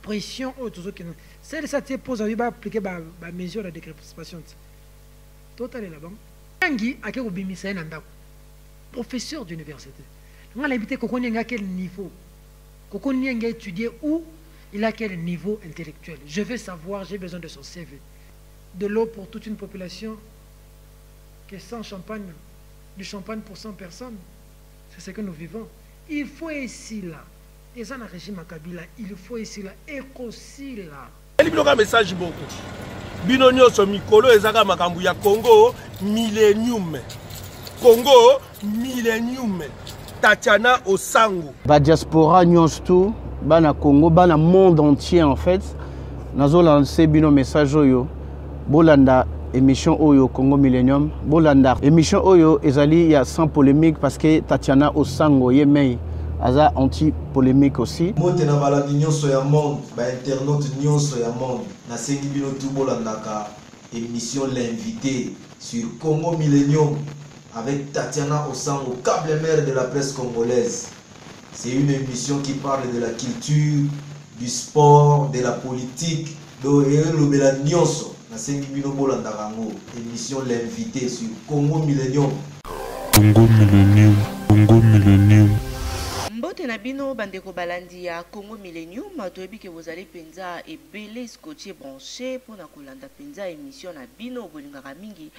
pression celle ça te pose à appliquer ba mesure de décrépation total là-bas ngi akeko bimisa na ndako professeur d'université on a habité kokoni à quel niveau kokoni a étudié où il a quel niveau intellectuel. Je veux savoir, j'ai besoin de son CV. De l'eau pour toute une population qui est sans champagne, du champagne pour 100 personnes. C'est ce que nous vivons. Il faut ici là. Et ça, dans le régime à Kabila, il faut ici là. Et aussi là. Il y a un message beaucoup. Binonio so mikolo ezaka makambu ya Congo millennium. Congo millennium. Tatiana Osango. Ba diaspora nyonsto. Bana Congo, bana monde entier en fait. Nazo lancé bino message oyo. Bolanda émission oyo Congo Millennium. Bolanda émission oyo ezali ya sans polémique parce que Tatiana Osango yemei aza anti polémique aussi. Mote na balandi nyonso ya monde, ba internaute nyonso ya monde. Na sengi bino tout bolandaka émission l'invité sur Congo Millennium avec Tatiana Osango, câble mère de la presse congolaise. C'est une émission qui parle de la culture, du sport, de la politique. Donc, émission l'invité sur Congo Millennium. Congo Millennium, Congo Millennium. Mbote na bino bandeko balandi ya Congo Millennium, toyebi ke bozali penza ebele scotché branché pour na kolanda penza émission na bino bolingaka mingi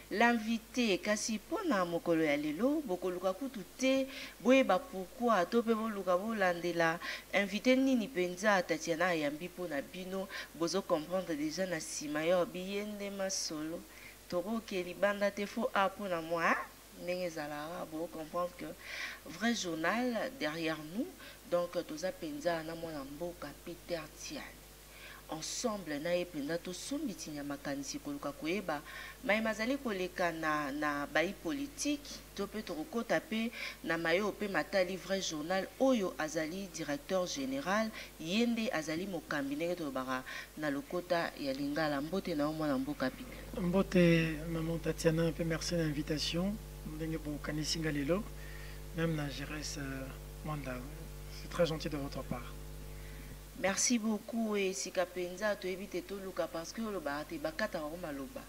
l'invité kasi pona mokolo ya lelo bokoluka kutu te boyeba pourquoi to pe boluka bolandela invité nini penza Tatiana yambi pona bino bozo comprendre déjà na sima yo biyende masolo toko ke libanda te fo a pona moi. Vous comprendre que vrai journal derrière nous, donc tous penza na mwana mboka Peter Tian. Ensemble na ependa to sombiti nya makanisi koluka koyeba mai mazali koleka na bai politique to pe to kota pe na mayo pe matali vrai journal oyo azali directeur général yende azali mokambi ndenge to bara na lokota ya lingala mbote na mwana mboka Peter. Mbote maman Tatiana pe merci l'invitation. Même la géresse Manda. C'est très gentil de votre part. Merci beaucoup et si Kapenza to évite tout luka parce que le barate bakata o maloba.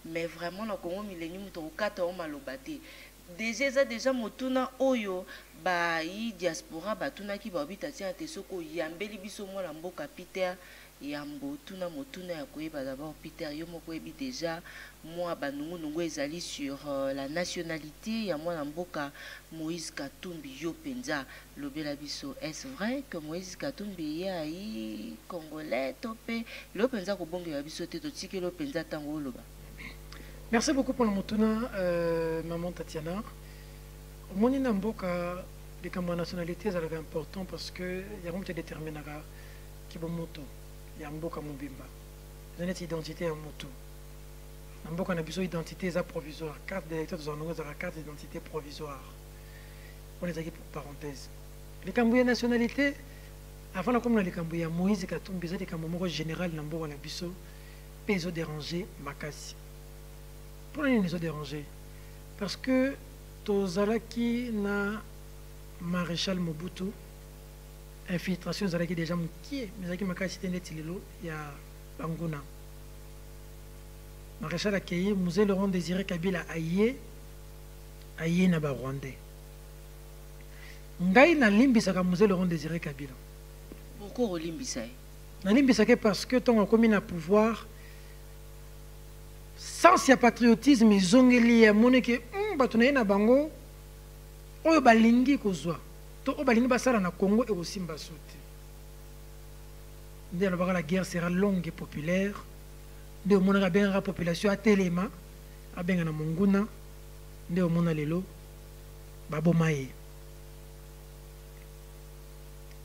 Mais vraiment na Congo Millennium to kata o maloba te. Déjà motuna oyo ba yi diaspora batuna ki ba bitatia te soko yambeli biso mwana mboka Peter yambo tuna motuna ya koyeba d'abord Peter yo moko ebi déjà moi banungu nungu ezali sur la nationalité ya mwana mboka Moïse Katumbi yo penza lobela biso. Est-ce vrai que Moïse Katumbi ya yi congolais topé lo penza ko bongo ya biso te to tiki lo penza tango loba. Merci beaucoup pour le motuna maman Tatiana. Moni na mboka de kama nationalité ça est important parce que ya comme tu déterminera ki bo moto ya mboka mobimba. Cette identité ya moto. Mboka na biso identité za provisoire, carte d'électeur de zongo za carte d'identité provisoire. On les a dit pour parenthèse. Les Cambouya nationalité avant la comme les Cambouya Moïse Katumbi za des Cambouya général na mboka na biso peso déranger makasi. Pour les nous déranger parce que tozalaki na maréchal Mobutu infiltration zalaki déjà mukie mais zaki makasi teneti lelo ya banguna maréchal accueilli musée Laurent Désiré Kabila aye na ba Rwandais ngai na limbisaka musée Laurent Désiré Kabila. Pourquoi limbisa na limbisaka parce que tant qu'on na pouvoir sans ya patriotisme izongeli ya moneke batuna na bango oyo balingi kozwa to o balingi basala na Congo et aussi mbasuti. Dès la guerre sera longue et populaire. De monaka bien la population à Telema, à bien na Monguna, de mona lelo, babo maye.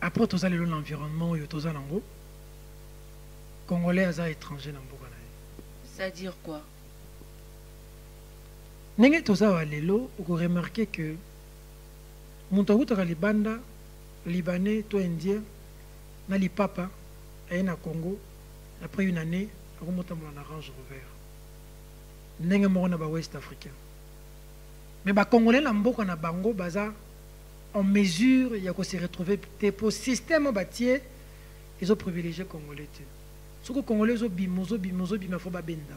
Après tout ça l'environnement yo toza nango, Congolais à étranger na mboka na. C'est-à-dire quoi? Nenge toza wa lelo, vous remarquez que Montagouta libanda, libanais, to indien, na li papa, et na Congo, après une année, on monte en Range Rover. Nenga morona ba West africain. Mais ba Congolais na mboka na bango baza en mesure ya ko se retrouver pour système bâtier ils ont privilégié Congolais. Ce que les Congolais ont bima faut babenda.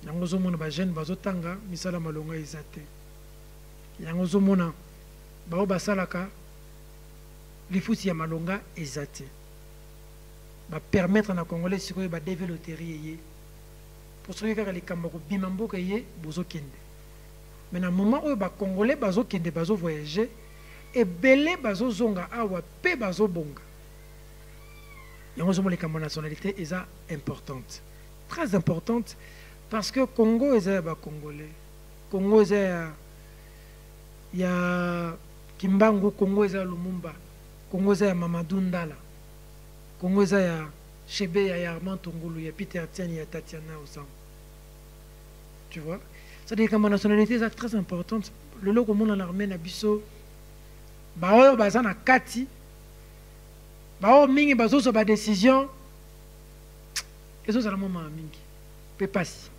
Yango zo mona ba jeune bazo tanga misala malonga ezate. Yango zo mona bao basalaka lifusi ya malonga ezate. Ba permettre na Congolais sikoyo ba développer yé. Pour ceux qui ont les Cambodgiens, bimambo kaye bozo kende. Mais dans le moment où les Congolais bazo kende bazo voyager et belé bazo zonga awa pe bazo bonga. Yango zo mona les Cambodgiens nationalité est importante, très importante. Parce que Congo est un Congolais. Congo est un Kimbangu, Congo est un Lumumba, Congo est un Mamadou Ndala, Congo est un Chebe, il y a Armand Tongolo, il y a Peter Tian, il y a Tatiana Osam. Tu vois? C'est-à-dire que ma nationalité est très importante. Le lot comme on a l'armée na biso, bao bazana kati, bao mingi bazo so ba décision, et ça c'est la maman mingi, peut passer.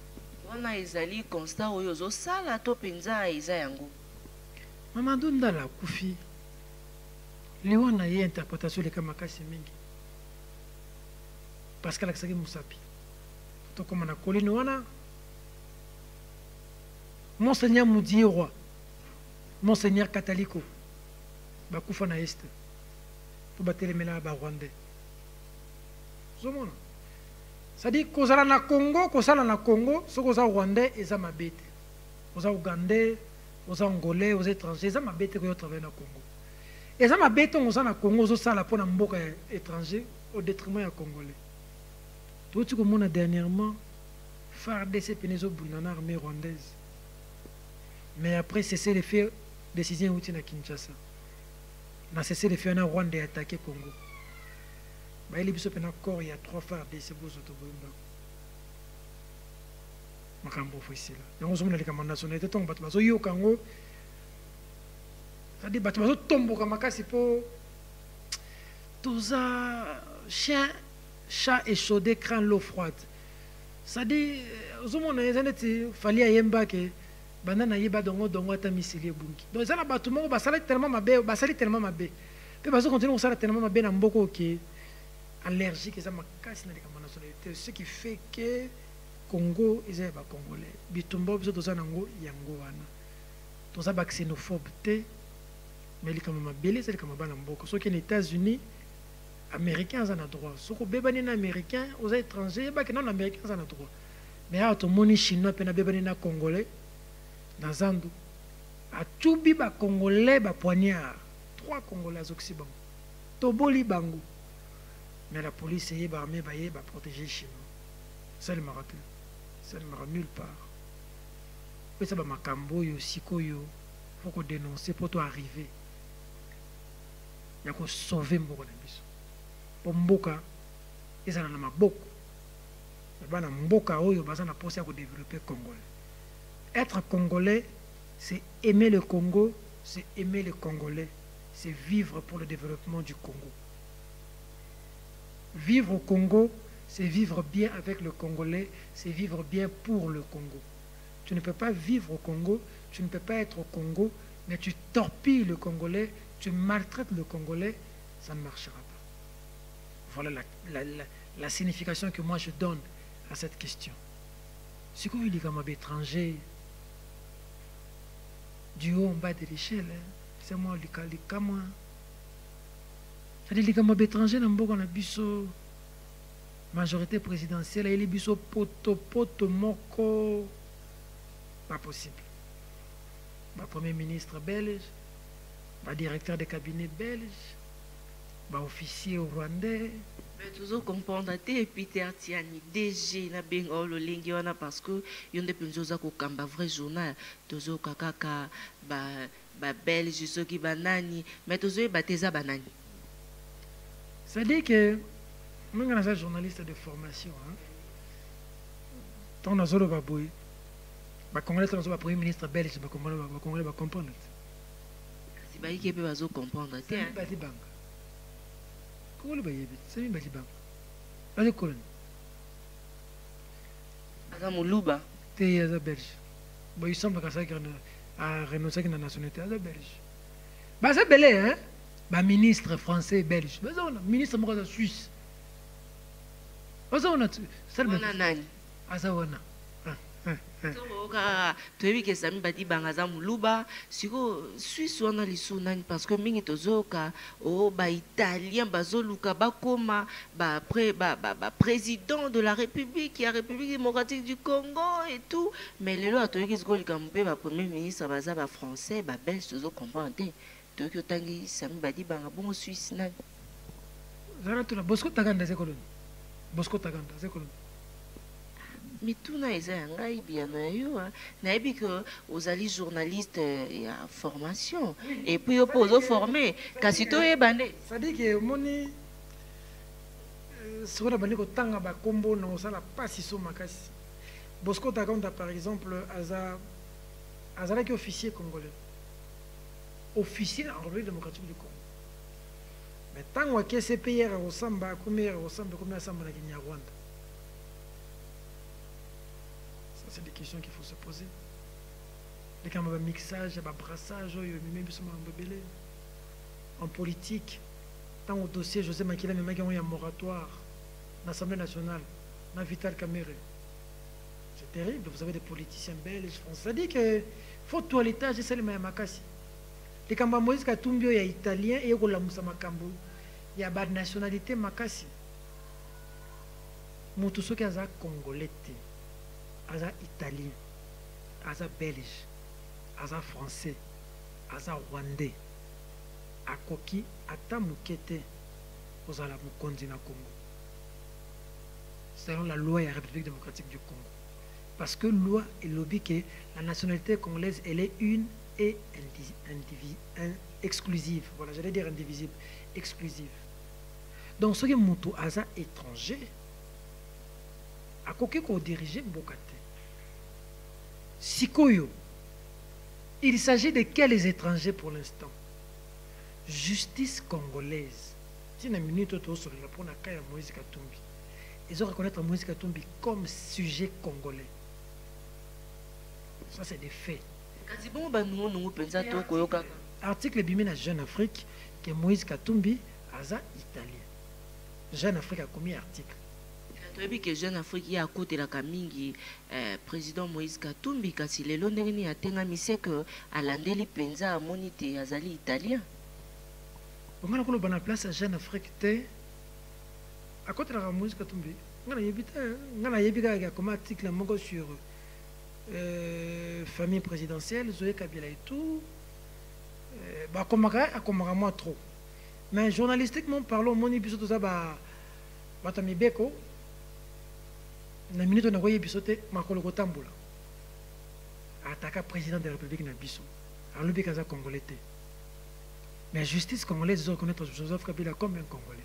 On a ezali constat oyo zo sala to penza eza yango. Mamadou Ndala kufi. Liwana ye interprétation de kamakasi mingi. Parce que l'accès Moussapi. To comme na colline wana. Monseigneur Moudi roi. Monseigneur Catalico. Ba kufa na est. To batelemela ba Rwandais. Zomona. C'est-à-dire que na Congo, na Congo, ce que Rwandais, ils ont ma bête. Aux Ougandais, aux Angolais, aux étrangers, ils ont ma bête qui travaillent na Congo. Ils ont ma bête, on a Congo, aux sala pour na mboka étranger au détriment des Congolais. Tout ce que mon a dernièrement, FARDC Penezo Bunana armée rwandaise. Mais après cesser de faire décision outil na Kinshasa. On a cessé de faire un Rwanda attaquer Congo. Il y a 3 phares de ces beaux autobombes. Je suis là. Nationalité. Chien, chat échaudé craint l'eau froide. C'est-à-dire, il fallait que banana yeba dongo ata misili bunki. Donc ça na batumo basala tellement mabe, basali tellement mabe. Pe bazo continuer ça tellement mabe na mboko que allergique ça makasi na nationalité, ce qui fait que Congo est ba congolais. Bitumba biso toza nango yango wana. Toza ba xénophobe te, mais li kama mabele c'est kama bana mboko. So que les États-Unis américains en a droit. So ko bebani na américain aux étrangers ba que non américains en a droit. Mais à to moni chinois pe na bebani na congolais. Dans Zando, à Tchoubi, ba Congolais, ba poignard, 3 Congolais occidentaux, Toboli Bango. Mais la police est armée, va protéger chez nous. Ça ne m'a rappelé. Ça ne m'a nulle part. Et ça va Makambo, yo, Siko, yo. Faut qu'on dénonce pour toi arriver. Il y a qu'on sauver Mboka Nabiso. Pour Mboka, ils en ont beaucoup. Il y a Mboka, yo, ils ont posé à développer Congolais. Être Congolais, c'est aimer le Congo, c'est aimer les Congolais, c'est vivre pour le développement du Congo. Vivre au Congo, c'est vivre bien avec le Congolais, c'est vivre bien pour le Congo. Tu ne peux pas vivre au Congo, tu ne peux pas être au Congo, mais tu torpilles le Congolais, tu maltraites le Congolais, ça ne marchera pas. Voilà la signification que moi je donne à cette question. Si vous voulez comme étranger, du haut en bas de l'échelle, c'est moi le cas moi. C'est-à-dire que les étrangers dans le majorité présidentielle, il y a poto moko, pas possible. Le premier ministre belge, le directeur de cabinet belge, l'officier rwandais. Mais toujours comprendre et Peter Tiani DG na bengo lo lengi wana parce que yonde penzoza ko kamba vrai journal tozo kakaka ba belge soki banani mais tozo bateza banani. C'est-à-dire que moi je suis journaliste de formation hein. Tant na zolo baboy ba congolais tant ba premier ministre belge ba congolais ba comprendre. Si ba yike pe bazo comprendre te hein. Ba di banga. Comment le c'est une belle banque. Allez, colonne. Azamuluba. T'es à belge. Bon, il semble que ça a renoncé à la nationalité à belge. Bah, c'est belé, hein. ministre français belge ministre moko aza suisse ozaona nani azaona toyebi ke sami badi banga za muluba siko Suisse wana lisu nani parce que mingi tozoka o ba italien bazoluka bakoma ba président de la République ya République démocratique du Congo et tout mais lelo atoyeki siko likambo pe ba premier ministre baza ba français ba belge tozo comprendre toyoki otangi sami badi banga bongo Suisse nani zara tula Bosco Taganda zekoloni Bosco Taganda zekoloni mituna eza ya ngai biano ya yo nayebi ke ozali journaliste ya formation et puis yo mpo ozoforme kasi toyeba nde c'est-à-dire ke omoni soki na bandi kotanga bakombo na kosala pasi so makasi Bosco Taganda par exemple azalaki officier congolais officier en République démocratique du Congo mais ntango ake CPR akosamba akomi asamba na Kinyarwanda. C'est des questions qu'il faut se poser. Les cas de mixage, de brassage, en politique, tant au dossier José Makila, mais il y a un moratoire, l'Assemblée nationale, dans Vital Kamere. C'est terrible, vous avez des politiciens belges, français. Ça dit que faut toilettage, c'est le même makasi. Les cas de Moïse Katumbi, il y a italien et il y a une nationalité makasi. Moutousso qui a congolais. Aza italien, aza belge, aza français, aza rwandais, akoki ata mukete ozala mukonzi na Congo. Selon la loi de la République démocratique du Congo. Parce que la loi est lobby que la nationalité congolaise elle est une et exclusive. Voilà, j'allais dire indivisible, exclusive. Donc ce qui est mutu aza étranger. Akoki ko diriger mbokate. Sikoyo. Il s'agit de quels étrangers pour l'instant? Justice congolaise. Si une minute au sur la pour Kaya Moïse Katumbi. Ils ont reconnaître Moïse Katumbi comme sujet congolais. Ça c'est des faits. Article bimé na Jeune Afrique que Moïse Katumbi aza italien. Jeune Afrique a commis article. Toyebi que Jeune Afrique ya côté la kamingi président Moïse Katumbi kasi lelo ndeni atenga miseke alandeli penza monite azali italien. On a ko bana place à Jeune Afrique te à côté de la Moïse Katumbi. Ngana yebita ya comme article moko sur famille présidentielle Zoé Kabila et tout ba komaka moi trop. Mais journalistiquement parlons moni biso to za ba batamibeko na minute on a voyé bisoté makolo kotambola attaquer président de la République na biso alors le bikaza congolais mais justice congolaise doit reconnaître Joseph Kabila comme un congolais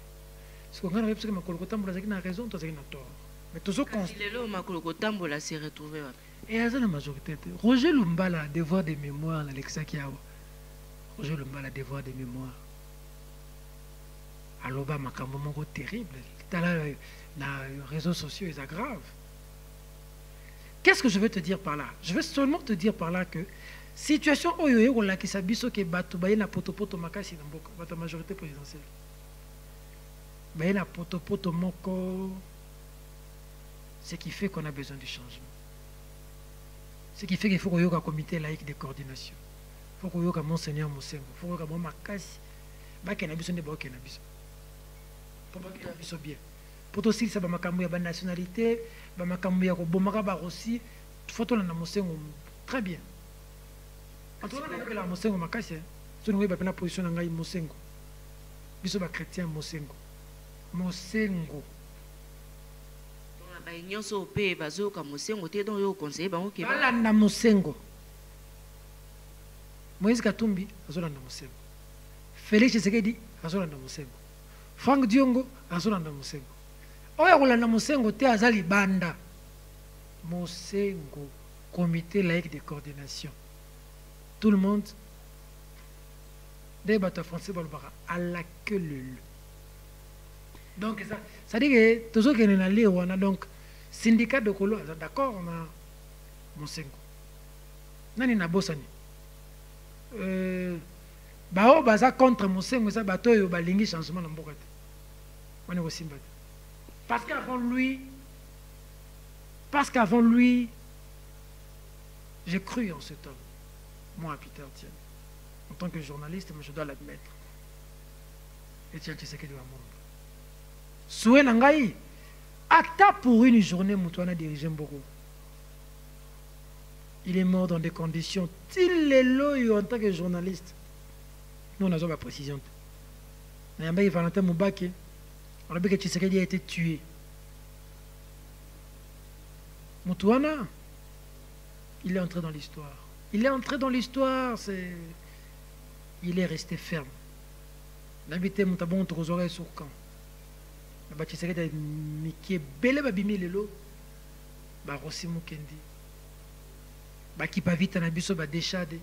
ce qu'on a parce que makolo kotambola c'est na raison toi c'est na tort mais toujours considéré makolo kotambola s'est retrouvé et à la majorité Roger Lumbala devoir de mémoire Alexa Kiawa Roger Lumbala devoir de mémoire alors bah makambo moko terrible dans les réseaux sociaux est grave. Qu'est-ce que je veux te dire par là? Je veux seulement te dire par là que situation oyoye on la qui s'abisso que batu baye na potopoto makasi na mboka bata majorité présidentielle baye na potopoto moko ce qui fait qu'on a besoin du changement, ce qui fait qu'il faut qu'il y ait un comité laïque de coordination, il faut qu'il y ait un monseigneur Mosengo, il faut qu'il y ait un makasi baki na biso ne ba na biso pour baki na biso bien pour aussi ça ba makambo ya ba nationalité ba makambo ya ko bomaka ba aussi photo na Mosengo très bien en tout cas la Mosengo makasi so ngwe ba pena position na ngai Mosengo biso ba chrétien Mosengo ba nyonso pe bazoka Mosengo te donc yo conseiller bango ke balanda Mosengo. Moïse Katumbi azolanda Mosengo, Félix Tshisekedi azolanda Mosengo, Franck Diongo azolanda Mosengo. Oya kolanda Mosengo te azali banda Mosengo, comité laïque de coordination. Tout le monde des bateaux français balbara à la queue leu. Donc ça dit que tous ceux qui sont allés on a donc syndicat de Kolo d'accord on a Mosengo. Nani na bosani bao baza contre mosengo ça bato yo balingi changement na mboka te wana ko simba parce qu'avant lui j'ai cru en cet homme, moi Peter Tienne, en tant que journaliste, mais je dois l'admettre. Etienne Tshisekedi wa monde souhait na ngai ata pour une journée Moutouana dirigé Mboko. Il est mort dans des conditions tilelo en tant que journaliste. Nous on a besoin de précision. Nayamba Valentin Moubake, on a vu que Tshisekedi a été tué. Moutouana, il est entré dans l'histoire. Il est entré dans l'histoire, il est resté ferme. L'habité Moutabon Trozore sur camp. La Tshisekedi a Mikie Bele Babimi Lelo, Rossi Mukendi. Qui pas vite na biso ba Déchade,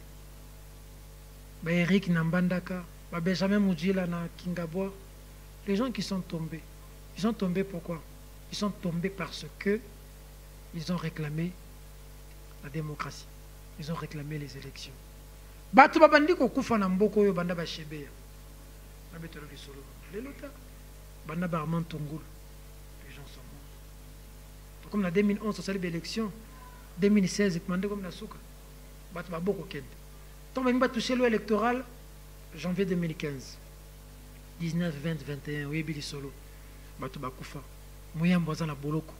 Eric Nambandaka, Benjamin Moudjila na Kingabwa. Les gens qui sont tombés, ils sont tombés pourquoi? Ils sont tombés parce que ils ont réclamé la démocratie. Ils ont réclamé les élections. Batu babandi ko kufa na mboko yo banda ba Shebeya. Na betolo kisolo. Les lota banda ba Armand Tongul. Les gens sont morts. Comme en 2011 ça les élections. 2016, commandé comme la souka. Batu ba boko kende. Tant même ba toucher l'eau électoral janvier 2015. 19, 20, 21, oui bili solo. Batu ba kufa. Moyen boza na boloko.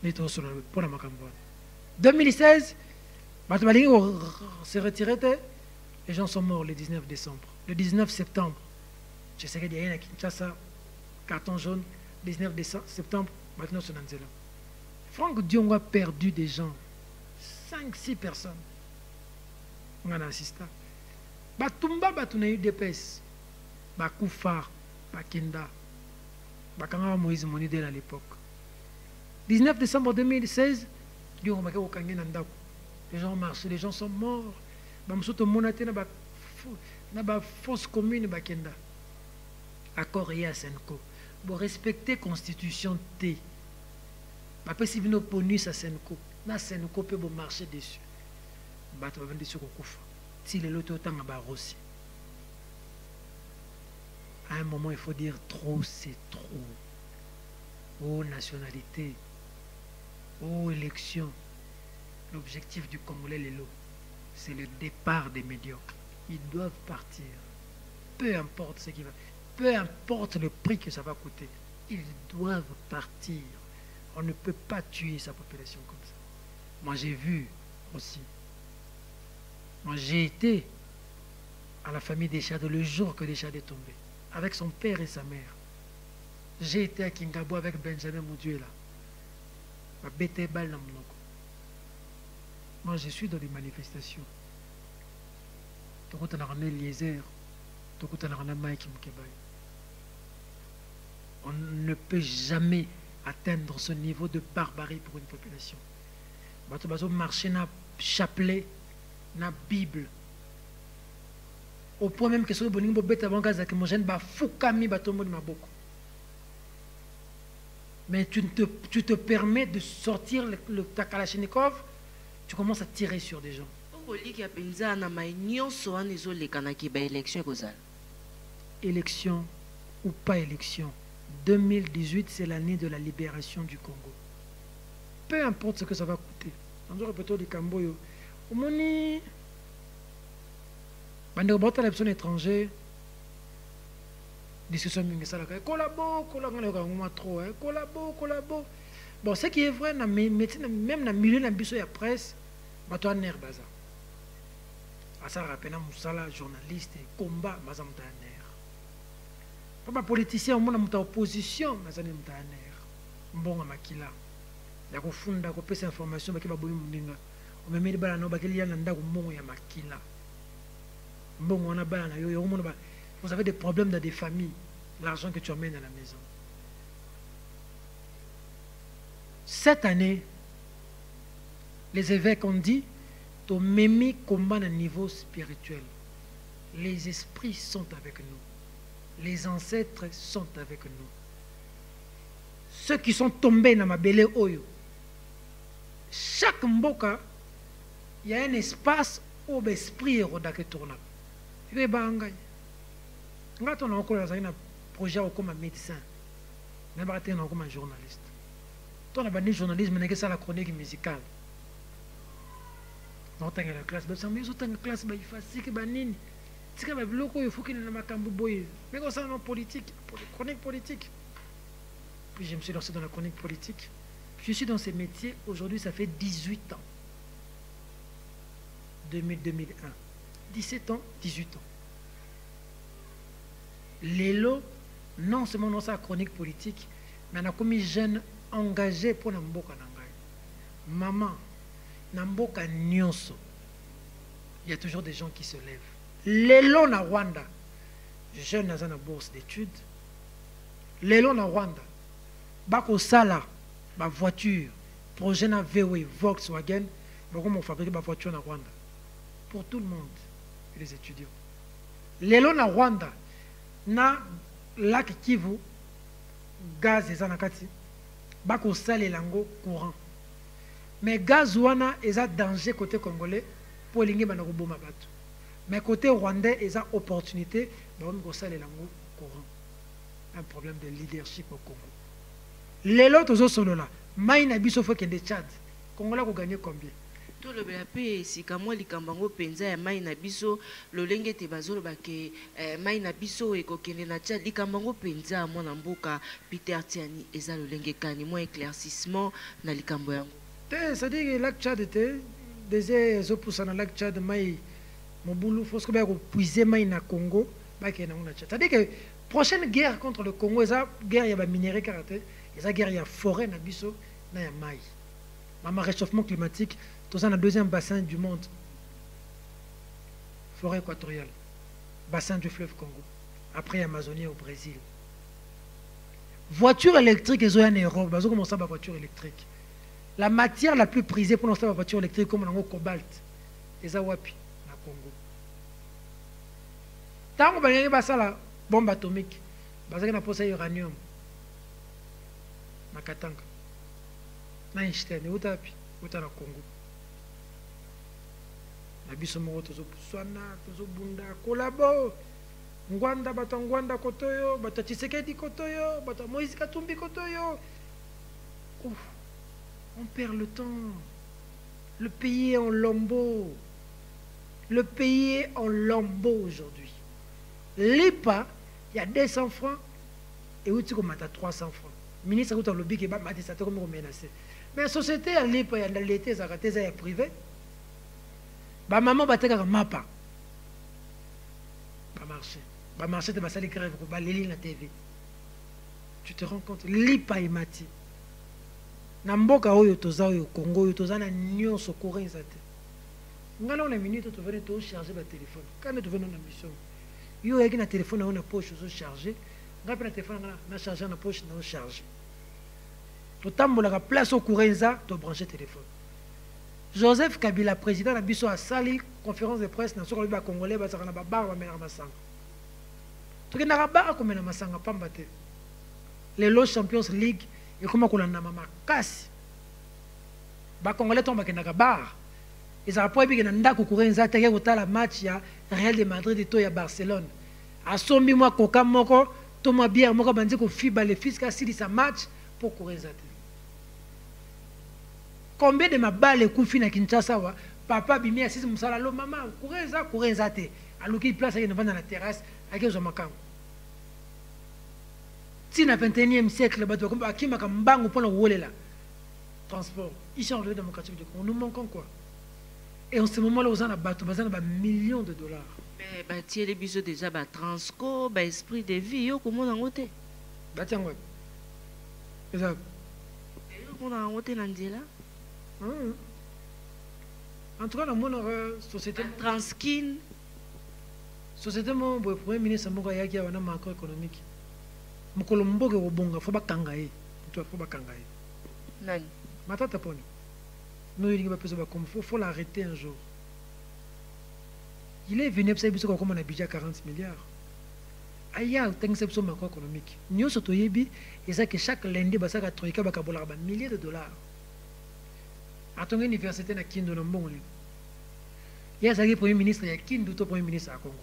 Neto solo pour la makambo. 2016, batu ba lingi se retiré, les gens sont morts le 19 décembre. Le 19 septembre, je sais qu'il y a un Kinshasa, carton jaune, 19 septembre, maintenant c'est Nanzela. Franck Diongo a perdu des gens, 5-6 personnes. On a assisté. Batumba batuna eu DPS, Bakoufa, Bakenda, Bakanga Moïse Monidel à l'époque. 19 décembre 2016, Diongo Maka Okangi Nandako. Les gens ont marché, les gens sont morts. Bamsoto Monaté na ba fausse commune Bakenda. Accord et à Senko. Pour respecter constitution T. Après si vino bonus à Senko. Na Senko peut marcher dessus. Bato va vendre sur Kokufa. Si les lotos autant à Barossi. À un moment il faut dire trop c'est trop. Oh nationalité. Oh élection. L'objectif du Congolais Lelo, c'est le départ des médiocres. Ils doivent partir. Peu importe ce qui va. Peu importe le prix que ça va coûter. Ils doivent partir. On ne peut pas tuer sa population comme ça. Moi j'ai vu aussi. Moi j'ai été à la famille Déchade le jour que Déchade est tombé. Avec son père et sa mère. J'ai été à Kingabo avec Benjamin Moudjela. Ma bête balle dans mon. Moi, je suis dans les manifestations. On ne peut jamais atteindre ce niveau de barbarie pour une population. On marcher dans chapelet, dans la Bible. Au point même que ce que mais tu te permets de sortir ta Kalachnikov. Tu commences à tirer sur des gens. Élection ou pas élection, 2018 c'est l'année de la libération du Congo. Peu importe ce que ça va coûter. On répète du Camboyo. Au moni, bande bota la personne étrangère. Discussion mingi ça là. Collabo, collabo. Bon, ce qui est vrai, même dans le milieu de la presse, je suis nerf. Je suis journaliste, combat, je suis nerf. Pas politicien, je suis opposition, je suis nerf. Bon, je suis là. Je suis fait information, je suis vous avez des problèmes dans des familles, l'argent que tu emmènes à la maison. Cette année, les évêques ont dit to memi combat à un niveau spirituel. Les esprits sont avec nous. Les ancêtres sont avec nous. Ceux qui sont tombés dans ma belle oyo, chaque mboka, il y a un espace où l'esprit est rodake tourna. il ba ngai ngato na ko la na projet comme médecin na ba te na comme journaliste toi na ba ni journalisme na que ça la chronique musicale non tanga la classe ba ça mais tanga classe ba ifasiki ba nini tika ba biloko il faut qu'il na makambo boye mais comme ça non politique chronique politique. Puis je me suis lancé dans la chronique politique. Je suis dans ces métiers aujourd'hui, ça fait 18 ans. 2001. 17 ans, 18 ans. L'élo, non seulement dans sa chronique politique, mais on a commis jeune engagé pour Namboka Nangai. Maman, Namboka Nyonso. Il y a toujours des gens qui se lèvent. L'élo na Rwanda. Jeune dans une bourse d'études. L'élo na Rwanda. Bako Sala, ma voiture, projet na VW, Volkswagen, on fabrique ma voiture na Rwanda. Pour tout le monde, et les étudiants. L'élo na Rwanda, na lac Kivu, gaz et zanakati, bako Sala lango courant. Mais gaz wana est un danger côté congolais pour l'ingi banakobo mabatu. Mais côté rwandais est une opportunité, bako Sala lango courant. Un problème de leadership au Congo. Les autres solo là, maïna biso faut que des Tchad. Congolais ko gagner combien? Tout le pays si kamwa likambango penza ya maïna biso lolenge te bazolo ba ke maïna biso e ko kende na Tchad likambango penza mwana mboka Peter Tiani eza lolenge kani mo éclaircissement na likambo yango. Ça dit que lac Tchad était des opposants na lac Tchad maï mobulu faut que ba ko puiser maïna Congo ba ke na Tchad. Ça dit que prochaine guerre contre le Congo eza guerre ya ba minerai karaté. Et ça, il y a forêt, il y a maïs. Le réchauffement climatique, tout ça, dans le deuxième bassin du monde. Forêt équatoriale. Bassin du fleuve Congo. Après, Amazonie au Brésil. Voiture électrique, ils ont en Europe. Ils ont commencé à la voiture électrique. La matière la plus prisée pour lancer la voiture électrique, comme le cobalt, ils ont wapi, na Congo. Tant qu'on a la bombe atomique, ils ont posé l'uranium. Makatanga na Einstein utapi utana Congo na biso moko tozoswana tozobunda kolabo ngwanda bato ngwanda kotoyo bato Tshisekedi kotoyo bato Moïse Katumbi kotoyo. On perd le temps. Le pays est en lambeaux. Le pays est en lambeaux aujourd'hui. L'EPA, il y a 200 francs et où tu as 300 francs. Ministre de lobby qui est menacé. Mais la société, à l'époque, il y a l'été, ça a privé. Ma maman va te faire un mapa. Pas marché. Pas marché, tu vas aller grève, tu vas aller la TV. Tu te rends compte, l'IPA est mati. Namboka oyo toza oyo Congo oyo toza na nyonso courant zate. Ngala na minute tu venais to charger ba téléphone. Quand tu venais na mission. Yo yaki na téléphone na poche zo charger. Ngapi na téléphone na charger na poche na charger. To tambola ka place au courant za to brancher téléphone. Joseph Kabila président na biso a sali conférence de presse na soko ba congolais ba saka na ba bar ba mena masanga. To ke na ba ko mena masanga pamba te. Les Los Champions League et comment on a mama kasi ba congolais tomba kenaka bar ils a pas bien ndako kurenza teke kotala match ya Real de Madrid to ya Barcelone asombi moi koka moko to moi bière moko bandi ko fiba le fils ka sili sa match pour kurenza te. Combien de ma balle kufi na Kinshasa wa papa bimia sisi musala lo mama kurenza te aluki place ya na terrasse akezo makango. Si dans le 21e siècle, transport, ici en République démocratique du Congo, nous manquons quoi? Et en ce moment-là, on a besoin de millions de dollars. Mais tu as besoin déjà de transco, esprit de vie, comment on a voté? Tiens, ouais. C'est ça. Comment on a voté dans là? En tout cas, dans mon société. Transkin. Société, mon premier ministre, mon gars, qui a un macroéconomique. Mukolo mboge wobonga faut bakanga ye to faut bakanga ye nani matata poni no yingi ba peso ba comme faut l'arrêter un jour. Il est venu pour ça comme on a budget 40 milliards aya utengisa macroéconomique nyoso to yebi eza que chaque lundi ba saka troika ba kabola ba milliers de dollars atonga université na Kindu na mbongo ya zaki premier ministre ya Kindu to premier ministre à Congo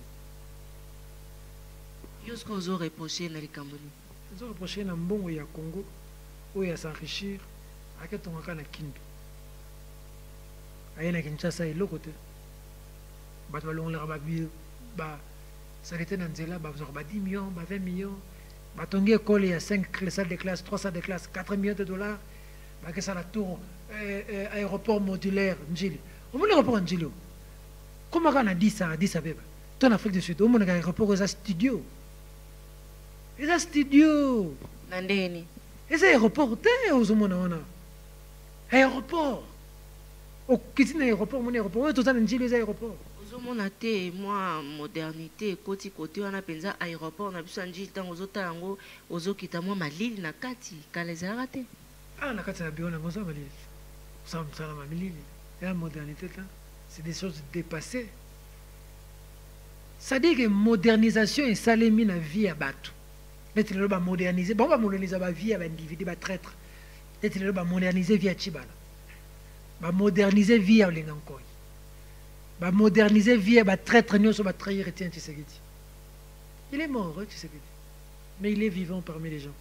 Yosko ozo reproché na likamboni. Ozo reproché na mbongo ya Congo où ya s'enrichir aketongaka na Kindu. Aye na Kinshasa eloko te. Bato balongolaka ba salite na nzela bazwaka ba 10 millions, ba 20 millions. Batongi école ya 5 salles de classe, 3 salles de classe, 4 millions de dollars. Bakesa la tour aéroport modulaire Njili. Au aéroport Njili. Comment on a dit ça à Addis Abeba? En Afrique du Sud, au monde aéroport aux studio. Les studio. Nandeni. Les aéroports, aux hommes aéroport. Au kitchen aéroport, mon aéroport, tout ça Njili les aéroports. Ozomona te moi modernité côté on a penza aéroport na biso Njili tango ozotango ozokita moi malili na kati kalezara te. Ah na kati na bio na ngoza malili. Ça ma malili. La modernité là, c'est des choses dépassées. Ça dit que modernisation et salemi na vie à batu. Lettre le ba moderniser, bon ba moderniser ba vie à ba individu ba traître. Lettre le ba moderniser vie à Chibala. Ba moderniser vie à Lengankoi. Ba moderniser vie à ba traître nyoso ba trahir Etienne Tshisekedi. Il est mort, Tshisekedi. Mais il est vivant parmi les gens.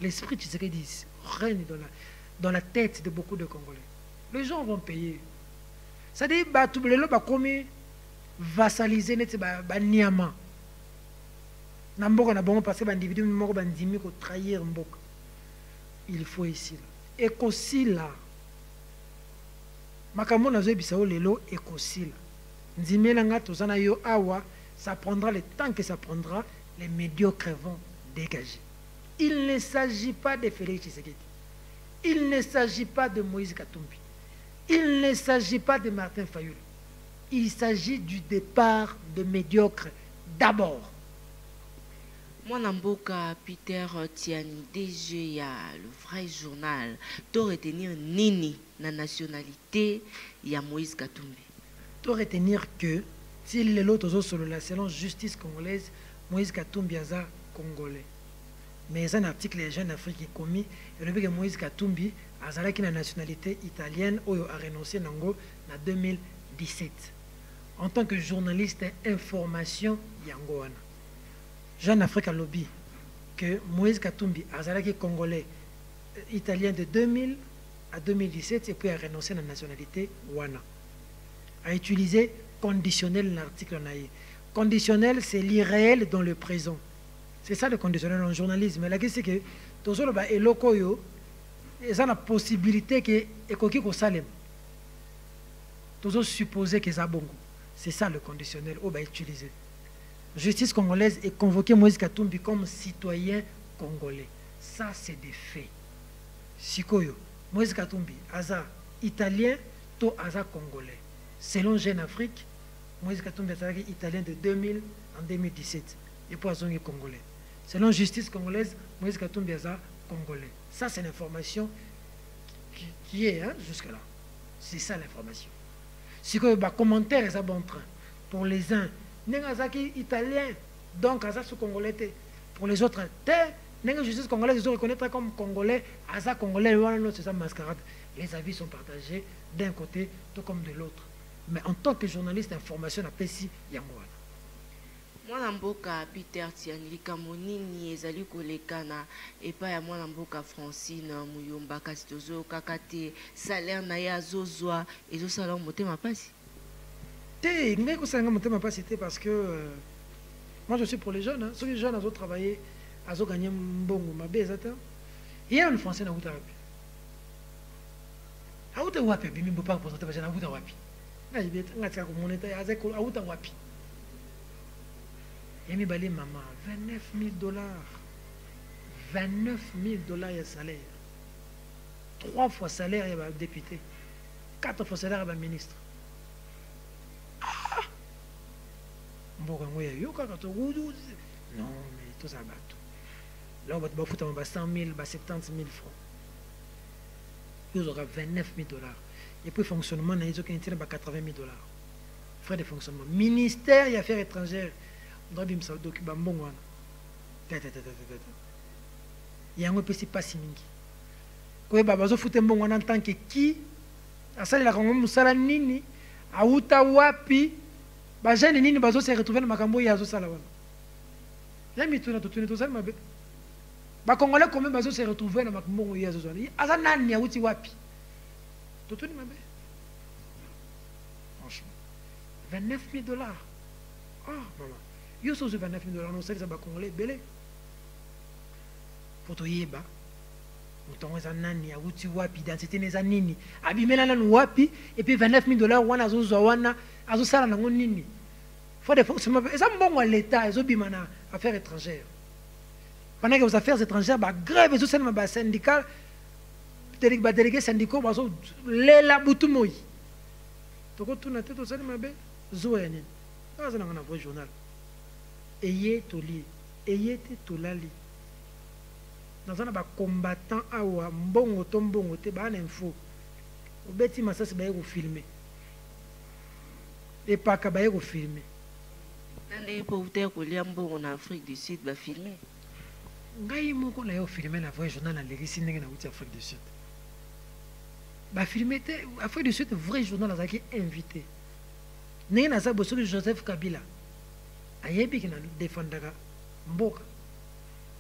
L'esprit Tshisekedi règne dans la tête de beaucoup de Congolais. Les gens vont payer. Ça dit bah tout le monde va comme vassaliser net ba niama. Na mboka na bongo parce que ba individu moko ba ndimi ko trahir mboka. Il faut ici là. Ekosila. Makambo na zo bisao lelo ekosila. Ndimela nga tozana yo awa, ça prendra le temps que ça prendra, les médiocres vont dégager. Il ne s'agit pas de Félix Tshisekedi. Il ne s'agit pas de Moïse Katumbi. Il ne s'agit pas de Martin Fayulu. Il s'agit du départ de médiocres d'abord. Moi, Namboka Peter Tiani, DG, ya le vrai journal, tu retenir nini na nationalité ya Moïse Katumbi. Tu retenir que si l'autre sur la selon justice congolaise, Moïse Katumbi est congolais. Mais un article les jeunes Afrique est commis et le que Moïse Katumbi a une nationalité italienne où il a renoncé en 2017. En tant que journaliste information yangoana. Jeune Afrique a lobby que Moïse Katumbi a congolais italien de 2000 à 2017 et puis a renoncé à la nationalité wana. A utilisé conditionnel l'article naïe. Conditionnel c'est l'irréel dans le présent. C'est ça le conditionnel en journalisme. Mais la question c'est que tous les locaux, ils ont la possibilité que les gens salem. Tous supposé que c'est bon. C'est ça le conditionnel qu'on va utiliser. Justice congolaise est convoquée Moïse Katumbi comme citoyen congolais. Ça, c'est des faits. Sikoyo, Moïse Katumbi, Aza italien, to Aza congolais. Selon Jeune Afrique, Moïse Katumbi est italien de 2000 en 2017. Et pour Azongi congolais. Selon justice congolaise, Moïse Katumbi est congolais. Ça, c'est l'information qui est jusque-là. C'est ça l'information. Si que les commentaires est bon train. Pour les uns, Nengazaki italien, donc Aza sous congolais. Pour les autres, la justice congolaise, ils reconnaître comme congolais, Aza congolais, c'est ça mascarade. Les avis sont partagés d'un côté, tout comme de l'autre. Mais en tant que journaliste d'information, on appelle ici Yangoana. Mwana mboka Peter Tiani likambo nini ezali kolekana epa ya mwana mboka Francine Muyomba kasi tozokaka te salaire na ye azozwa ezosala motema pasi te ngai kosala motema pasi te parce que moi je suis pour les jeunes ceux les jeunes azo travailler azo gagner mbongo mabe ezata il y a un français na uta wapi bimi mbo pas présenter parce na uta wapi ngai beta ngatika ko moneta azeko uta wapi. Yami Bali maman, $29 000. $29 000 de salaire. 3 fois salaire, il y a un député. 4 fois salaire, il y a un ministre. Ah! Non, mais tout ça, là, on va te foutre 100 000, 70 000 francs. Il y aura $29 000. Et puis, fonctionnement, il y a $80 000. Frais de fonctionnement. Ministère des Affaires étrangères. Il y a un peu de passe mingi. Quand il y a en tant que qui, à ça, il a un nini, à Outa Wapi, Bajan et Nini Bazo se retrouver dans Makambo et Azo Salawan. La mituna to tuni to sali mabe. Ba Congolais quand même bazo se retrouver na makumbongo ya zo zoni. Aza nani ya uti wapi? To tuni mabe. Franchement. 29 000 $. Ah, maman. Yo so 29 000 $, non sali za ba Congolais belé. Pour to yeba. Mutongo za nani ya uti wapi identité neza nini? Abimela na wapi et puis 29 000 $, wana zo zo wana azo sala nango nini? Faut des fois, ça mbongo l'État, ils ont bimana affaires étrangères. Pendant que aux affaires étrangères, bah grève, ils ont seulement bah syndical, délégué syndicaux, bah so lela butu moi. Toko tout na tête au seulement bé, zoeni. Ah ça n'a rien à voir journal. Ayez toli, ayez tolali. Dans un bah combattant awa mbongo tombongo te bah info. Au bêti massa c'est bah y filmer. Et pas qu'à bah y filmer. Les pauvres en Afrique du Sud va filmer. Ngai moko na yo filmer na vrai journal na legisi ndenge na uti Afrique du Sud. Ba filmer te Afrique du Sud vrai journal azaki invité. Ndenge na za boso Joseph Kabila. Ayebi ki na défendaka mboka.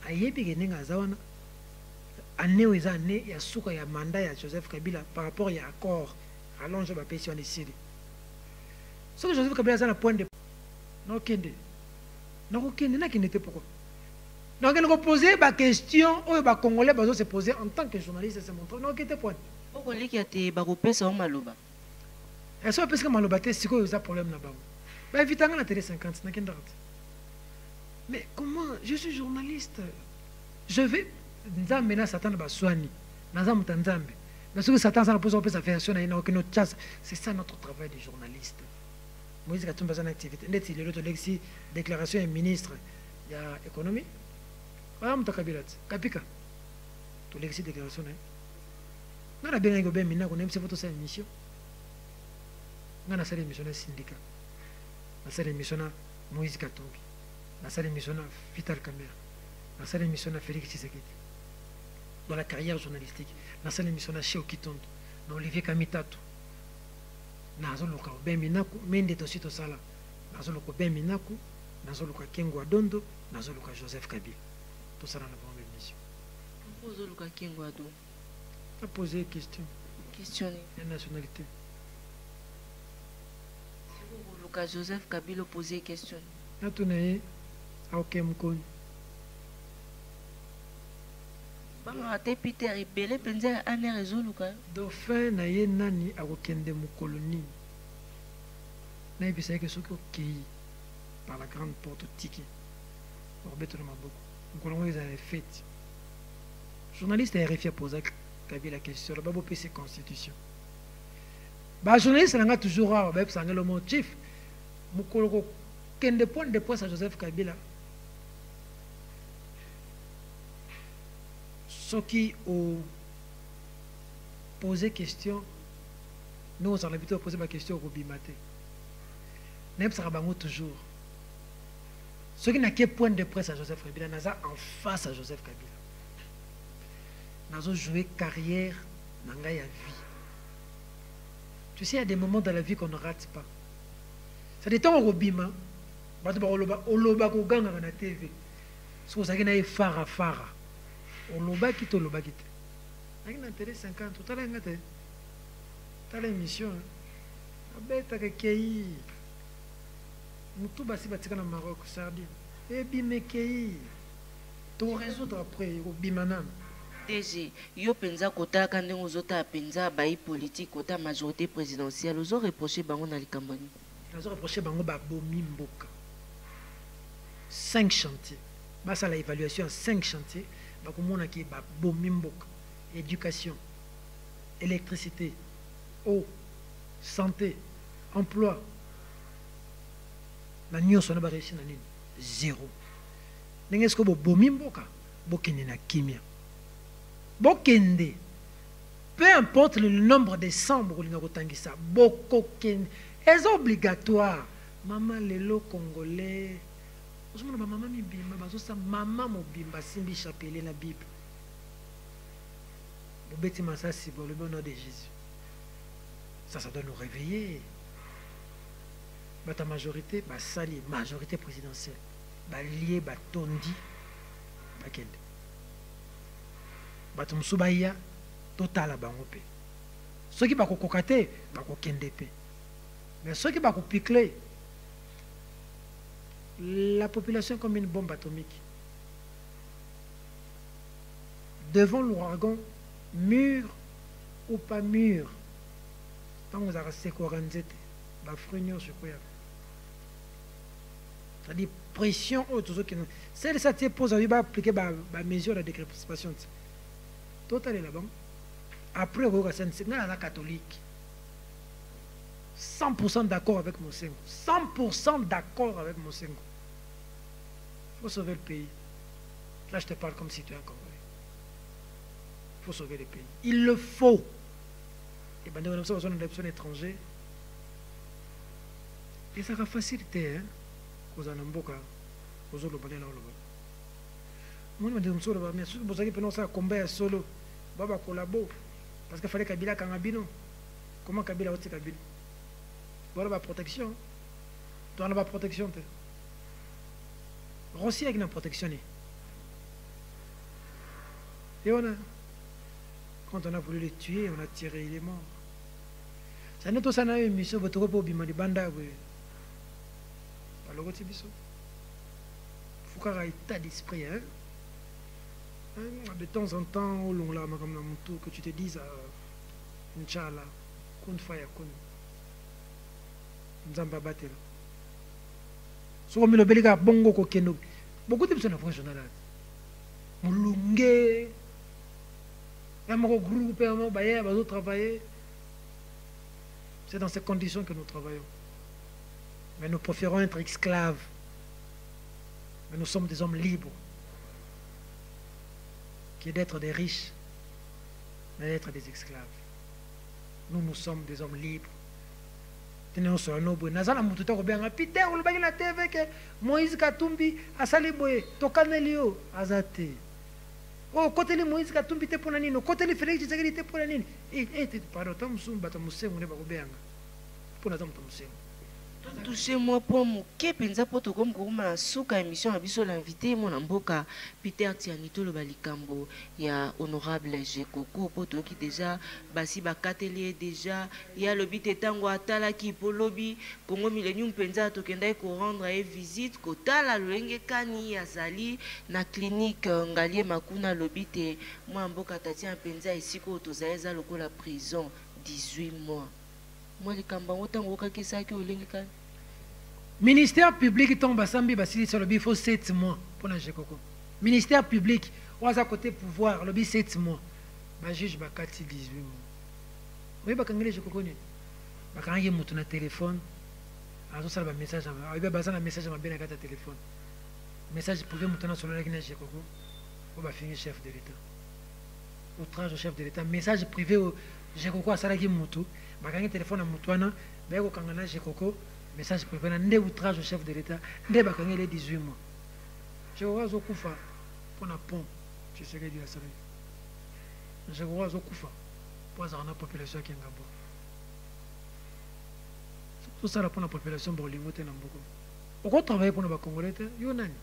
Ayebi ki ndenge azawana. Année eza année ya suka ya mandat ya Joseph Kabila par rapport ya accord allonge ba pension de Syrie. Ce que Joseph Kabila a un point de non kende na kende te pourquoi donc il nous poser ba question ou ba congolais bazo se poser en tant que journaliste c'est montre non kende point pourquoi les qui a été ba kopesa o maloba est-ce que parce que maloba te siko yoza problème na bango ba vitanga na télé 50 na kende mais comment je suis journaliste je vais nzambe na satan ba swani na za mutanzambe mais ce que satan ça pose sa version na ina aucune chance c'est ça notre travail de journaliste. Moïse Katumba a une activité. Net il est lexi déclaration du ministre de l'économie. Voilà mon Kabilat. Kapika. Tu lexi déclaration. On a bien un gobert maintenant qu'on aime ces photos, c'est une mission. On a une mission de syndicat. On a une mission de Moïse Katumbi. On a une mission de Vital Kamera. On a une mission de Félix Tshisekedi. Dans la carrière journalistique. On a une mission de Cheo Kitondo. Dans Olivier Kamitatou. Nazoloka Beminaku, Mende Tosito Sala, Nazoloka Beminaku, Nazoloka Kengwa Dondo, Nazoloka Joseph Kabila. Tout ça dans la bonne émission. Nazoloka Kengwa Dondo. Tu as posé une question. Questionner. La nationalité. Nazoloka Joseph Kabila posé une question. Natunaye, Aoke Mukoni. Bama te Peter Ebele penza ane rezoluka. Dauphin na ye nani akokende mukoloni. Na ebisa ke soki okei par la grande porte tiki. Orbeto na maboko. Mukolongo ils avaient fait. Journaliste a RFI a posé Kabila question là babo PC constitution. Ba journaliste nga toujours ba sanga le motif. Mukolongo kende point de presse à Joseph Kabila. Ceux qui ont posé question, nous on s'en habite à poser ma question au Bimate. N'est pas toujours. Ceux qui n'ont qu'un point de presse à Joseph Kabila, n'a en face à Joseph Kabila. N'a joué carrière, n'a pas vie. Tu sais, il y a des moments dans la vie qu'on ne rate pas. C'est des temps au Bima, au Loba au gang à la TV. C'est pour ça qu'il y a Fara. On loba qui te loba qui te. Avec l'intérêt 50, tout à l'heure, tu as l'émission. Abeta que kei. Moutou basi batika na Maroc, sardine. Et bime kei. Ton résoudre après, au bimanam. DG, yo penza kota kande ngozota penza bayi politique kota majorité présidentielle, ozo reproché bango na likambani. Ozo reproché bango ba bomi mboka. 5 chantiers. Basa la évaluation 5 chantiers. Éducation, électricité, eau, santé, emploi. Zéro. N'est-ce que peu importe le nombre de chambres, c'est obligatoire. Maman, lelo congolais. Maman mibimba bazosa maman mobimba simbi chapelet la Bible. Bobeti masasi pour le bon nom de Jésus. Ça doit nous réveiller. Ta majorité, sali majorité présidentielle. balie batondi bakende bato mosusu baya totala bango mpe soki bakokoka te bakokende mpe mais soki bakopikle la population comme une bombe atomique devant l'ouragan, mûr ou pas mûr, tant que vous avez sécurisé, c'est-à-dire pression autour de nous. Celle ça te pose, il va appliquer la mesure de décrépation. Total est là-bas. Après, c'est la catholique. 100% d'accord avec mon Sengo. 100% d'accord avec mon Sengo. Il faut sauver le pays. Là, je te parle comme citoyen congolais. Il faut sauver le pays. Il le faut. Et bien, nous avons besoin d'élections étrangères. Et ça va faciliter, hein, aux Anamboka, aux autres Lobalais là. Moi, je me dis, mais si vous avez pensé à combattre solo, Baba collabo. Parce qu'il fallait Kabila Kangabino. Comment Kabila a Kabila? Voilà la protection. Tu as la protection. Russie avec une protection. Et on a, quand on a voulu les tuer, on a tiré, il est mort. Ça n'est pas ça, une mission, votre repos, bima de banda. Alors, il faut qu'il y ait un état d'esprit. De temps en temps, au long là, que tu te dises, Inch'Allah, kun faya kun. Nzamba batela. So comme le belga bongo ko kendo. Beaucoup de personnes professionnelles. Mulunge. Même au groupe, on va travailler. C'est dans ces conditions que nous travaillons. Mais nous préférons être esclaves. Mais nous sommes des hommes libres. Qui est d'être des riches, mais d'être des esclaves. Nous sommes des hommes libres. Moïse Katumbi Asaleboye Tokanelio Azate. Oh, côté Moïse Katumbi te ponanino, côté Félix Tshisekedi te ponanino. Pardon, tamusumba tamusengu ne bakubanga. Pona tamusengu. Touchez-moi pour mon kepenza poto comme na suka émission abiso l'invité mon amboka Peter Tianito le balikambo ya honorable Jekoko poto qui déjà basi bakatelier déjà ya le bit etango atala ki polobi Congo Millennium penza to kenda ko rendre et visite ko tala lenge kani azali na clinique ngalie makuna le bit moi amboka tatia penza isiko to zaeza lokola prison 18 mois. Moi les kambango tango kakisa ki olenge kani ministère public tombe à Sambi Basili sur le il faut 7 mois pour la Jekoko. Ministère public, on a à côté pouvoir, le 7 mois. Bah juge Bakati 18 mois. Oui, Bakangé Jekoko ni. Bakangé mon téléphone. Alors ça le message, il va baser un message à bien à ta téléphone. Message privé mon sur le Guinée Jekoko. On va finir chef de l'État. Outrage au chef de l'État. Message privé au Jekoko à Salaki Moutou. Bakangé téléphone à Moutouana. Ben au Kangana Jekoko. Message privé, un outrage au chef de l'État, un bakangé les 18 mois. Je vois au Koufa pour la pompe, je sais qu'il y a ça. Je vois au Koufa pour la population qui est en Gabon. Tout ça pour la population Bollywood et Namboko. Pourquoi travailler pour les Congolais? Yonani.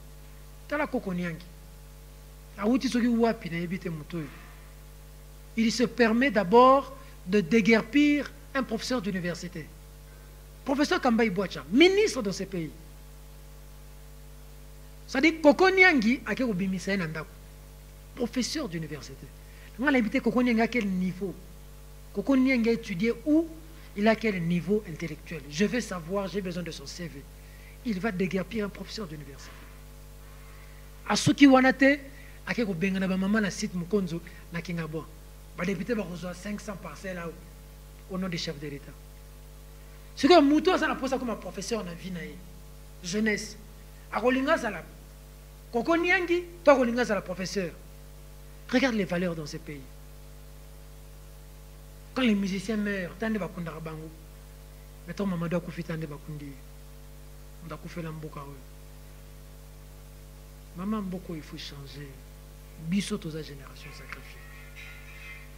Tala Kokoniangi. Aouti Soki Wapi na Ebite Moutoui. Il se permet d'abord de déguerpir un professeur d'université. Professeur Kambaï Boacha, ministre de ce pays. C'est-à-dire Koko Nyangi a quel professeur d'université. On a habité Koko Nyangi à quel niveau? Koko Nyangi a étudié où? Il a quel niveau intellectuel? Je veux savoir, j'ai besoin de son CV. Il va déguerpir un professeur d'université. À ceux qui wanate, à quel bengana maman na site Mukonzo na Kingabo. Va député va recevoir 500 parcelles là au nom des chefs de l'État. Ce que Mouto ça la pose comme un professeur dans vie jeunesse. A Rolinga ça la Koko Nyangi, toi Rolinga ça la professeur. Regarde les valeurs dans ce pays. Quand les musiciens meurent, tande bakunda bango. Mettons Mamadou Koufi tande bakundi. On doit couper l'amboka. Maman Mboko il faut changer. Bisso toute la génération sacrifiée.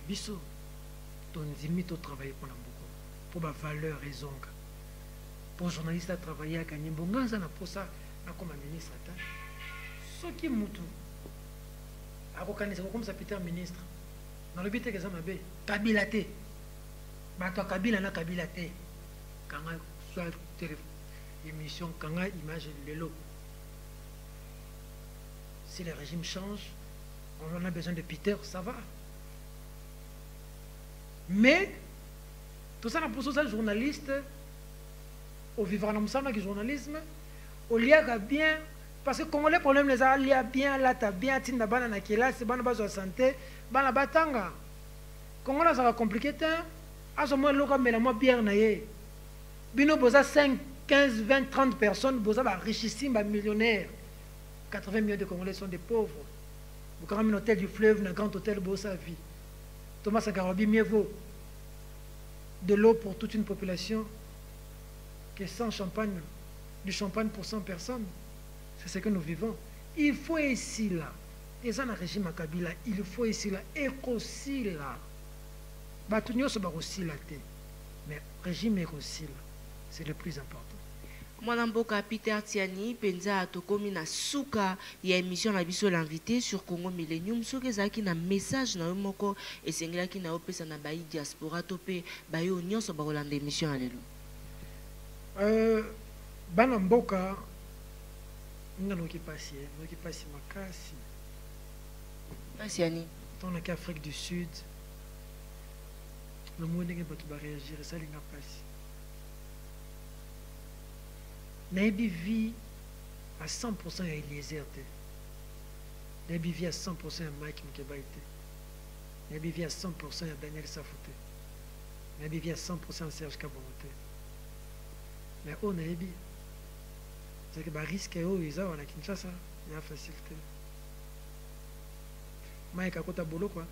Bisso ton limite au travail pour l'amboka. Pour ma valeur raison pour journaliste à travailler à Kanyembonga ça pour ça comme un ministre. Ce qui moutou, comme ça Peter ministre, dans le but que ça m'a bé, Kabila té, toi Kabila na Kabila té, quand soit émission, quand image le lot. Si le régime change, on en a besoin de Peter, ça va. Mais tout ça, pour ça, journaliste, au vivant dans le journalisme, au lieu bien. Parce que Congolais problème les a lié bien là ta bien tinda bana na kila c'est bana bazo santé bana batanga Congolais ça va compliqué tant à ce moment là mais la moi bien na yé bino boza 5 15 20 30 personnes boza ba richissime ba millionnaire 80 millions de Congolais sont des pauvres vous quand même un hôtel du fleuve un grand hôtel boza vie Thomas Sankarabi mieux vaut de l'eau pour toute une population que 100 champagne du champagne pour 100 personnes. C'est ce que nous vivons. Il faut ici là. Et ça, dans le régime Kabila, il faut ici là. Et aussi là. Batunyo se bat aussi là. Mais le régime est aussi là. C'est le plus important. Mwanamboka Peter Tiani, penza atokomi na suka ya émission na biso l'invité sur Congo Millennium. Soki ezaki na message na yo moko esengelaki na yo pesa na bayi diaspora to pe bayo nyonso bakolanda émission ya lelo. Bana mboka nga noki pasi makasi. Pasi yani. Dans l'Afrique du Sud, le monde n'est pas tout réagir, ça linga pasi. Naïbi vit à 100% à Eliezer. Naïbi vit à 100% à Mike Mkebaïté. Naïbi vit à 100% à Daniel Safouté. Naïbi vit à 100% à Serge Kabomoté. Mais on Naïbi. C'est que le risque est haut, ils ont à Kinshasa, il y a facilité. Mike Akota Bolo quoi.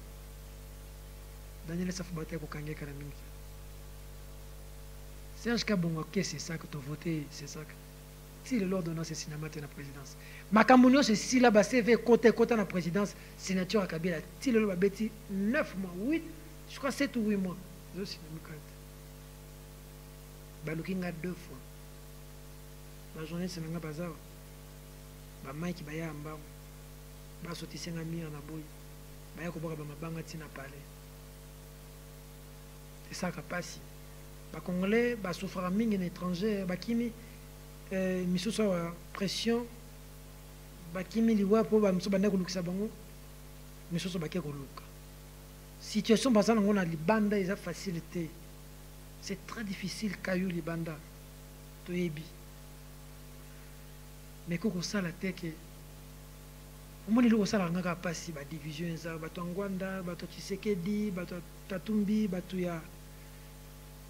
Daniel Safouté pour Kangé Karamingi. Serge Kabongo, c'est ça que tu as voté, c'est ça. Si le Lord donne ce cinéma de la présidence. Makamounio, c'est si la base fait côté de la présidence, sénateur à Kabila. Si le Lord a bêti 9 mois, 8, je crois 7 ou 8 mois. Je suis dans le cadre. Balukinga 2 fois. La journée, c'est un bazar. Mike Baya Ambam. Basoti Sengami en Aboy. Baya Kobora Bamabanga Tina Palais. C'est ça qui a passé. Les Congolais souffrent en étranger, bakimi miso pression, bakimi liwa po ba miso banda kulukisa bango, miso so baké koluka. Situation basana ngona libanda eza facilité. C'est très difficile kayu libanda to yebi. Mais koko sala teke omoni loko sala ngaka pasi ba division eza bato ngwanda, bato Tshisekedi, bato Tatumbi, bato ya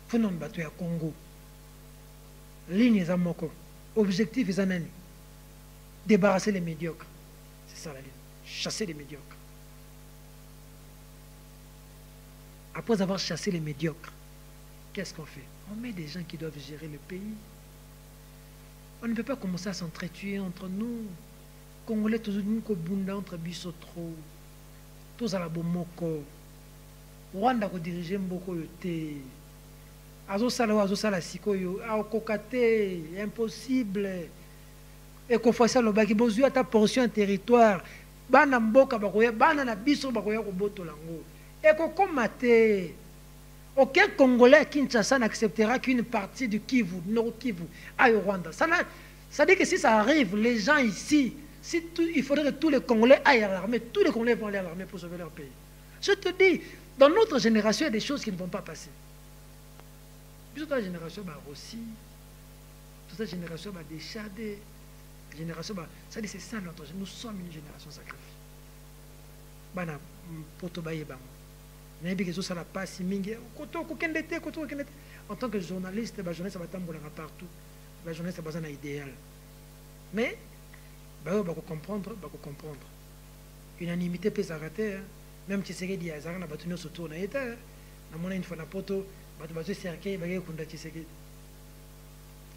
Fonon bato ya Congo. Ligne za moko. Objectif est nani? Débarrasser les médiocres. C'est ça la ligne. Chasser les médiocres. Après avoir chassé les médiocres, qu'est-ce qu'on fait? On met des gens qui doivent gérer le pays. On ne peut pas commencer à s'entretuer entre nous. Congolais, tous nous bunda entre bisotro. Tous à la bomoko. Rwanda ko diriger mboko yote. Azosala sikoyo akokate impossible et qu'on fasse le baki bozu ta portion territoire bana mboka bakoya bana na biso bakoya ko botolango et ko komate aucun Congolais à Kinshasa n'acceptera qu'une partie du Kivu Nord Kivu aille au Rwanda. Ça dit que si ça arrive les gens ici il faudrait que tous les Congolais aillent à l'armée, tous les Congolais vont aller à l'armée pour sauver leur pays. Je te dis, dans notre génération il y a des choses qui ne vont pas passer. Toute la génération va aussi, toute la génération va déchader, génération va, ça dit c'est ça notre génération, nous sommes une génération sacrifiée. Bana poto baye bango. Nayebi que ça la passe mingi, koto kokendete. En tant que journaliste, ba journaliste va tambola partout. Ba journaliste a besoin d'un idéal. Mais ba va comprendre. Unanimité peut s'arrêter, même si c'est dit azara na batunyo se tourne eta. Na mona une fois na poto il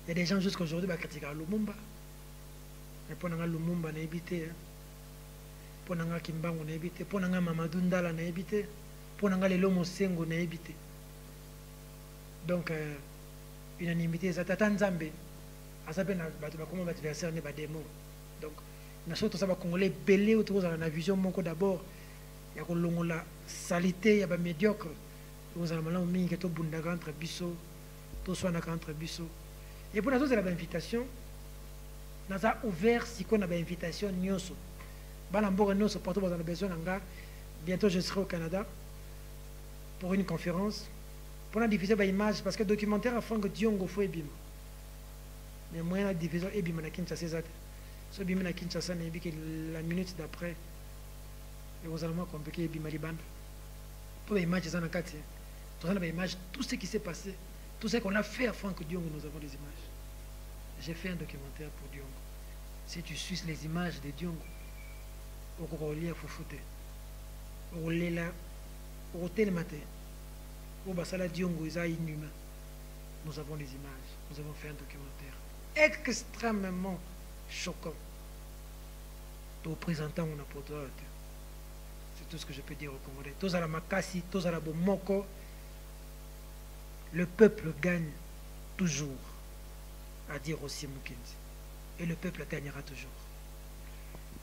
y a des gens jusqu'à aujourd'hui qui critiquent Lumumba. Mais pour Lumumba, on a évité. Pour Kimbango, on a évité. Pour Mamadou Ndala, on a évité. Pour Lelo Mosengo, on a évité. Donc, unanimité, ça t'attend Zambé. azabe na bato bakoma ba adversaire ne ba démon. Donc na soto ça ba congolais belé autour dans la vision moko d'abord ya ko longola salité ya ba médiocre. Vous allez malin mingi to bundaga entre biso to soana entre biso. Et pour la chose de l'invitation, nous avons ouvert si qu'on a une invitation nyonso. Balambour nyonso partout vous avez besoin d'anga. Bientôt je serai au Canada pour une conférence pour la diffuser des images parce que le documentaire à Franck Diongo faut ebima. Mais moi la division ebima na Kinshasa ça. Ce ebima na Kinshasa n'a que la minute d'après et vous allez moi compliquer ebima liban. Pour les images ça na kati. Tout ça les images tout ce qui s'est passé. Tout ce qu'on a fait à Franck Diongo, nous avons des images. J'ai fait un documentaire pour Diongo. Si tu suis les images de Diongo, au Corolia, il faut foutre. Au Lela, au Télématé, au Bassala Diongo, ils ont inhumain. Nous avons les images. Nous avons fait un documentaire extrêmement choquant. Tout présentant mon apôtre. C'est tout ce que je peux dire au Congolais. Tous à la Makasi, tous à la Bomoko. Le peuple gagne toujours, a dire aussi Mukenzi. Et le peuple gagnera toujours.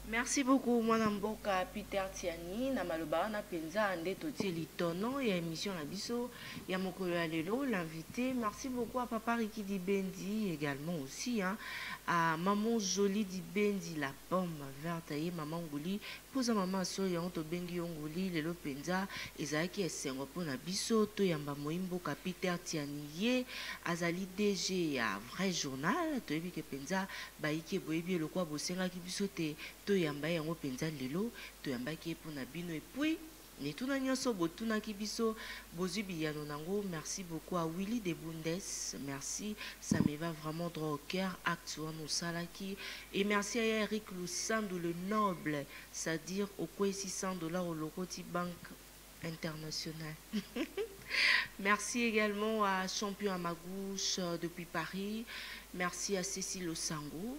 Merci beaucoup, Mwanamboka Peter Tiani, na maloba na penza ande toti litono ya émission la biso ya mokolo ya lelo l'invité. Merci beaucoup à Papa Riki Dibendi également aussi à Maman Jolie Dibendi la pomme verte et Maman Ngoli poza Maman so ya onto bengi Ngoli lelo penza ezaki esengo pona biso to yamba Moimboka Peter Tiani ye azali DG ya vrai journal to yebi ke penza baiki boyebi lokwa bosenga ki biso te to yamba yango penza lelo to yamba ki pona bino et puis netuna nyoso botuna ki biso bozubi yano nango. Merci beaucoup à Willy de Bundes, merci, ça me va vraiment droit au cœur acte no salaki et merci à Eric Lusando le noble, c'est-à-dire au quoi $600 au Lokoti Banque Internationale. Merci également à Champion à ma gauche depuis Paris, merci à Cécile Osango.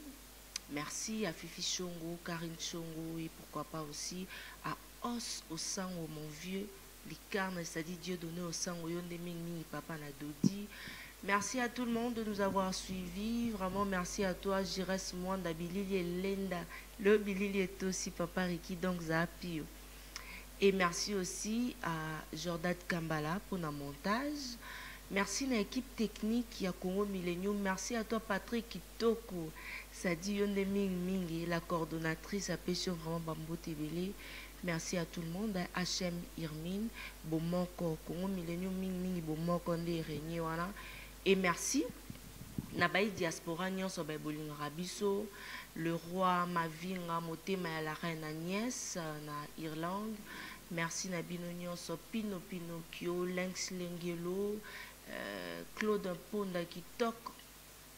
Merci à Fifi Chongo, Karine Chongo et pourquoi pas aussi à Os au sang mon vieux, Licarne, c'est-à-dire Dieu donné au sang au Yonde Mingmi, Papa Nadodi. Merci à tout le monde de nous avoir suivis. Vraiment merci à toi, Jires Mwanda, Bilili et Lenda. Le Bilili est aussi Papa Riki, donc Zapio. Et merci aussi à Jordan Kambala pour le montage. Merci à l'équipe technique qui a Congo Millennium. Merci à toi, Patrick Kitoko. Ça dit Yonde Ming, la coordonnatrice à Pétion vraiment Bambo Tébélé. Merci à tout le monde. HM Irmine, Bomoko, Congo Millennium Ming, Bomoko, Nde Régnier, voilà. Et merci. Nabaï Diaspora, Nyon Sobaïboling Rabiso, le roi Mavinga, Motema, la reine Agnès, na Irlande. Merci Nabino Nyon Sopino Pinocchio, Lynx Lengelo, Claude Ponda Kitok,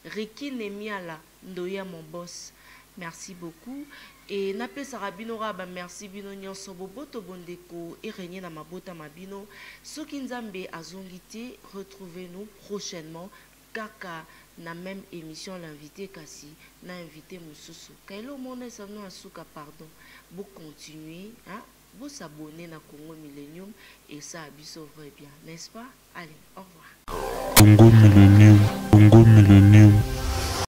Riki Nemiala, Ndoya mon boss. Merci beaucoup. Et Nape Sarabino Raba, merci Bino Nyonso Boboto Bondeko et Régnier na Mabota Mabino. Sokinzambe Azongité, retrouvez-nous prochainement. Kaka na même émission l'invité Kassi, na invité Moussousou. Kailo Mone Savno Asuka, pardon. Vous continuez, hein? Vous s'abonnez na Congo Millennium et ça abisso vrai bien, n'est-ce pas? Allez, au revoir. Congo Millennium, Congo Millennium.